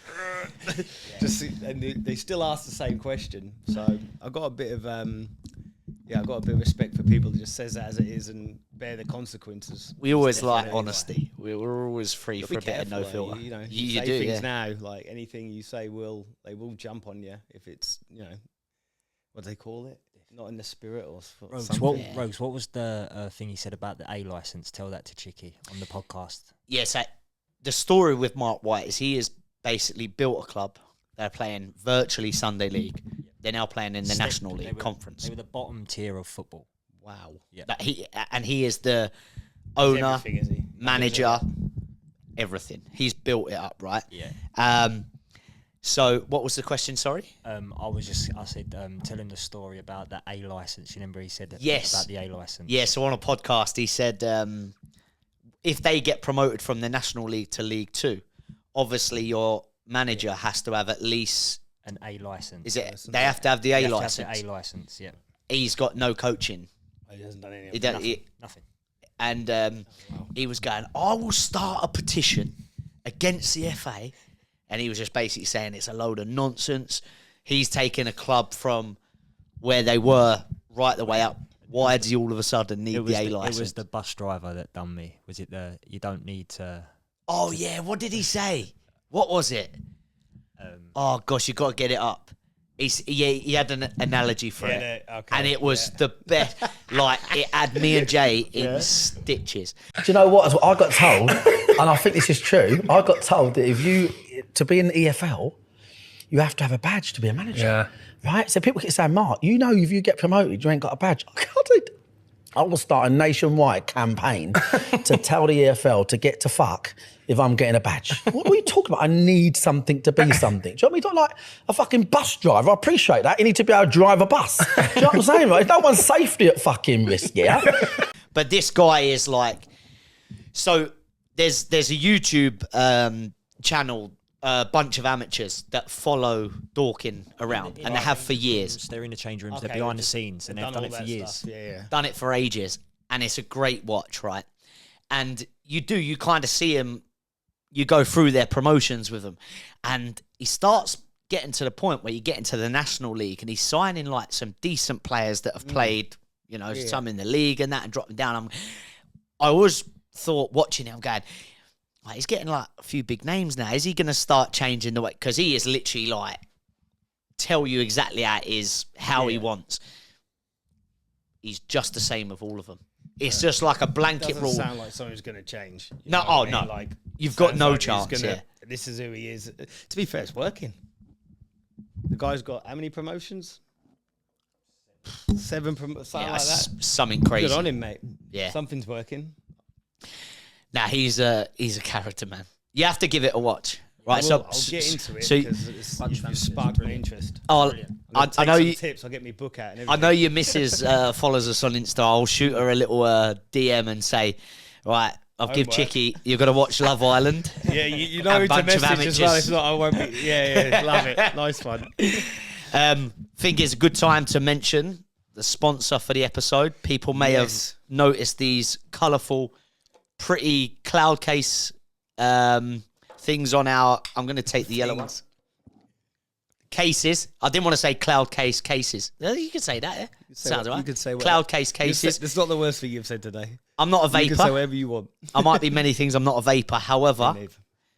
and they still ask the same question. So I've got a bit of I've got a bit of respect for people that just says it as it is and bear the consequences. We always like honesty. We're always free for a bit of no though. filter. You know, you say do things now, like anything you say they will jump on you if it's, you know, what do they call it? Not in the spirit or something. Rogz, what was the thing he said about the A license? Tell that to Chicky on the podcast. Yes, the story with Mark White is he has basically built a club. They're playing virtually Sunday League. They're now playing in the National League Conference. They were the bottom tier of football. Wow. Yeah. He is the owner, is he? manager, everything. He's built it up, right? Yeah. So what was the question? Sorry. I said, tell him the story about that A license. You remember he said that Yes. about the A license. Yeah. So on a podcast, he said if they get promoted from the National League to League Two, obviously your manager has to have at least an A license. Is it? They have to have the A license. A license. Yeah. He's got no coaching. He hasn't done any. Nothing. And he was going, I will start a petition against the FA. And he was just basically saying it's a load of nonsense. He's taken a club from where they were right the way up. Why does he all of a sudden need the A license? It was the bus driver that done me. Was it you don't need to... Oh, yeah. What did he say? What was it? Oh, gosh, you've got to get it up. He had an analogy for it. Okay, and it was the best. Like, it had me and Jay in stitches. Do you know what? I got told, and I think this is true, I got told that to be in the EFL, you have to have a badge to be a manager. Yeah. Right? So people keep saying, Mark, if you get promoted, you ain't got a badge. I will start a nationwide campaign to tell the EFL to get to fuck if I'm getting a badge. What are you talking about? I need something to be something. Do you know what I mean? Not like a fucking bus driver. I appreciate that. You need to be able to drive a bus. Do you know what I'm saying? Right? No one's safety at fucking risk, yeah? But this guy is like... So there's a YouTube channel, a bunch of amateurs that follow Dorking around, and they have for years. They're in the change rooms, they're behind the scenes, and they've done it for years. Done it for ages, and it's a great watch, right? And you kind of see him, you go through their promotions with them, and he starts getting to the point where you get into the National League, and he's signing like some decent players that have played, some in the league and that, and dropping down. I always thought watching him, I'm going, like, he's getting like a few big names now. Is he going to start changing the way? Because he is literally like, tell you exactly how it is, how he wants. He's just the same with all of them. It's just like a blanket rule. Sound like someone's going to change. No, no. Like, you've got no chance. This is who he is. To be fair, it's working. The guy's got how many promotions? 7 promotions, something like that. Something crazy. Good on him, mate. Yeah, something's working. Now he's a character, man. You have to give it a watch. Right, I'll get into it because you've sparked my interest. I know you. Tips. I'll get my book out. And I know your missus follows us on Insta. I'll shoot her a little DM and say, right, I'll give Chicky. You've got to watch Love Island. Yeah, you know who to message as well. If not, I won't be. Yeah, love it. Nice one. Think it's a good time to mention the sponsor for the episode. People may have noticed these colourful, pretty cloud case things on our... I'm going to take the yellow ones. Cases. I didn't want to say cloud case cases. You can say that, yeah? Sounds right. You could say cloud case cases. It's not the worst thing you've said today. I'm not a vapor. You can say whatever you want. I might be many things. I'm not a vapor. However,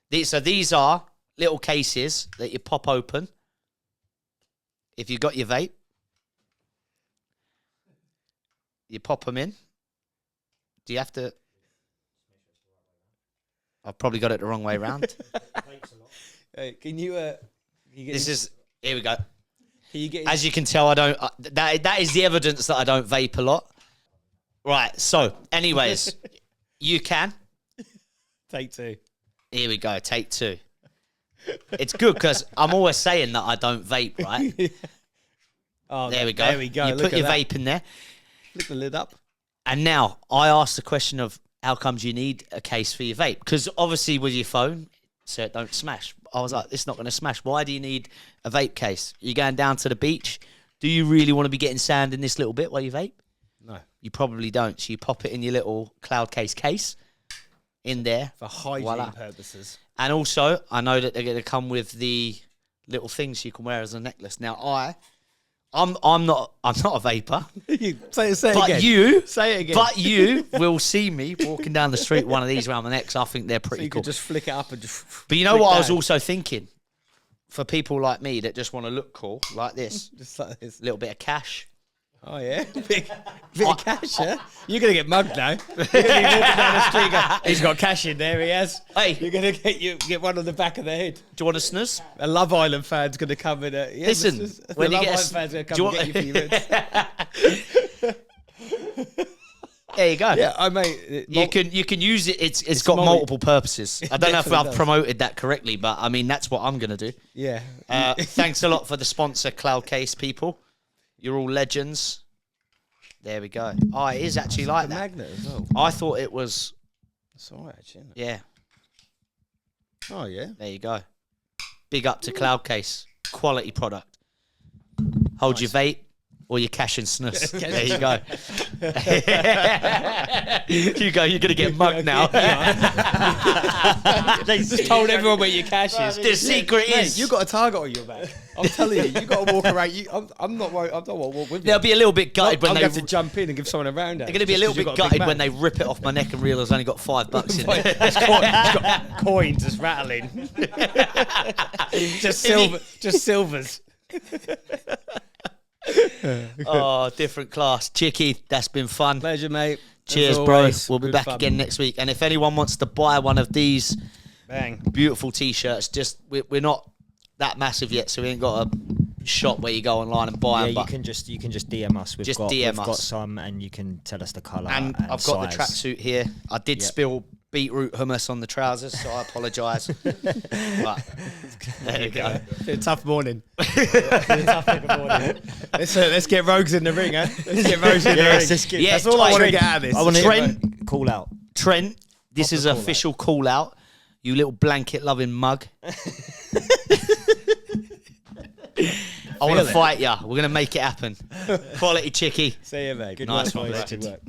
these are little cases that you pop open. If you've got your vape, you pop them in. Do you have to... I've probably got it the wrong way around. Hey, can you get here we go. Can you get As you can tell, I don't... that is the evidence that I don't vape a lot. Right, so, anyways, you can. Take 2. Here we go, take 2. It's good because I'm always saying that I don't vape, right? Oh, there we go. There we go. You put your vape in there. Flick the lid up. And now, I asked the question of how comes you need a case for your vape? Because obviously with your phone, so it don't smash. I was like, it's not going to smash. Why do you need a vape case? You're going down to the beach. Do you really want to be getting sand in this little bit while you vape? No. You probably don't. So you pop it in your little cloud case in there. For hygiene purposes. And also, I know that they're going to come with the little things you can wear as a necklace. Now, I'm not a vapor. say it but again. Say it again. But you will see me walking down the street with one of these around my neck. So I think they're pretty so you cool. Could just flick it up and just. But you know what I was also thinking? For people like me that just want to look cool, like this. Just like this. A little bit of cash. Oh, yeah? bit of cash, yeah? You're going to get mugged now. You're going to be walking down the street going, he's got cash in there, he has. Hey. You're going to get one on the back of the head. Do you want a snooze? A Love Island fan's going to come in. Listen. The Love Island fan's going to come and get you for your ribs. Yeah, there you go. Yeah, I mate. You can use it. It's got multiple purposes. I don't know if definitely I've promoted that correctly, but I mean that's what I'm gonna do. Yeah. Thanks a lot for the sponsor, Cloudcase people. You're all legends. There we go. Oh, it is actually like a that. magnet as well. I thought it was. That's all right, actually. Isn't it? Yeah. Oh yeah. There you go. Big up to Cloudcase. Quality product. Hold your vape or your cash and snus. There you go. You go. You're gonna get mugged now. They just told everyone where your cash is. The secret Mate, is you got a target on your back. I'm telling you, you got to walk around. I'm not worried. I don't want to walk with you. they'll be a little bit gutted when I'm they. going to have to jump in and give someone a round. They're going to be a little bit gutted when they rip it off my neck and realise I only got $5 in there. It's got coins just rattling. just silvers. Oh, different class. Chicky, that's been fun. Pleasure, mate. Cheers, As bro. always, We'll be good back fun. again next week. And if anyone wants to buy one of these Bang. beautiful T-shirts, just we're not that massive yet, so we ain't got a shop where you go online and buy Yeah, them. you But can just DM us. We've got some, and you can tell us the colour and and I've got the size. tracksuit here. I did spill beetroot hummus on the trousers, so I apologise. But there you go. It's a tough morning. Let's get Rogz in the ring, huh? Let's get Rogz in the ring. Yeah, That's all I want to get out of this. I want to Trent, call out. Trent, this is an official call out. You little blanket loving mug. I want to fight ya. We're going to make it happen. Quality Chicky. See you, mate. Good Nice work, one, boys. legend. Good work.